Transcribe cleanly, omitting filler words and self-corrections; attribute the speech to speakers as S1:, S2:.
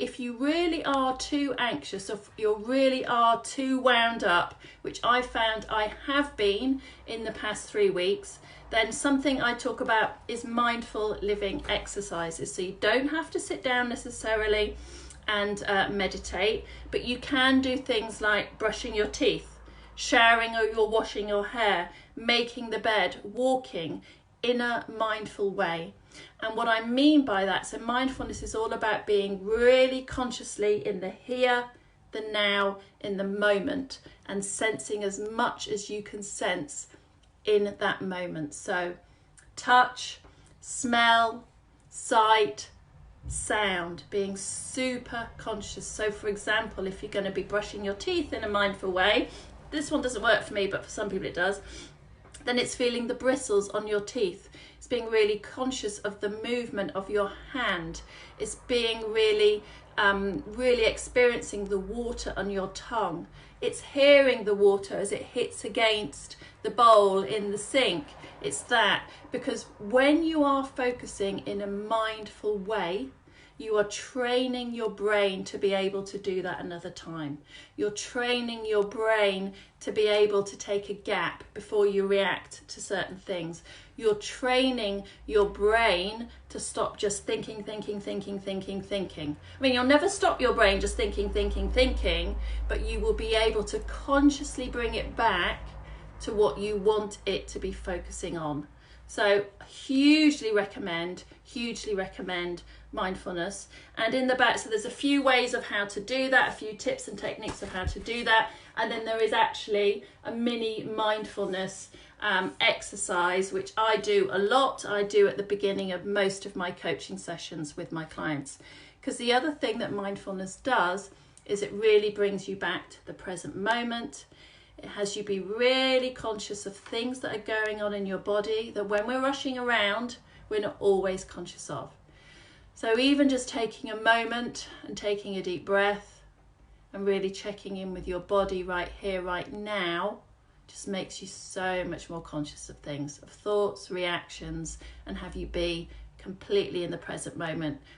S1: if you really are too anxious, or if you really are too wound up, which I found I have been in the past 3 weeks, then something I talk about is mindful living exercises. So you don't have to sit down necessarily and meditate, but you can do things like brushing your teeth, showering, or you're washing your hair, making the bed, walking in a mindful way. And what I mean by that, so mindfulness is all about being really consciously in the here, the now, in the moment, and sensing as much as you can sense in that moment. So touch, smell, sight, sound, being super conscious. So for example, if you're going to be brushing your teeth in a mindful way, this one doesn't work for me, but for some people it does, then it's feeling the bristles on your teeth. It's being really conscious of the movement of your hand. It's being really experiencing the water on your tongue. It's hearing the water as it hits against the bowl in the sink. It's that, because when you are focusing in a mindful way, you are training your brain to be able to do that another time. You're training your brain to be able to take a gap before you react to certain things. You're training your brain to stop just thinking. I mean, you'll never stop your brain just thinking, but you will be able to consciously bring it back to what you want it to be focusing on. So hugely recommend mindfulness. And in the back, so there's a few ways of how to do that, a few tips and techniques of how to do that. And then there is actually a mini mindfulness exercise, which I do a lot. I do at the beginning of most of my coaching sessions with my clients. Because the other thing that mindfulness does is it really brings you back to the present moment. It has you be really conscious of things that are going on in your body that when we're rushing around, we're not always conscious of. So even just taking a moment and taking a deep breath and really checking in with your body right here, right now, just makes you so much more conscious of things, of thoughts, reactions, and have you be completely in the present moment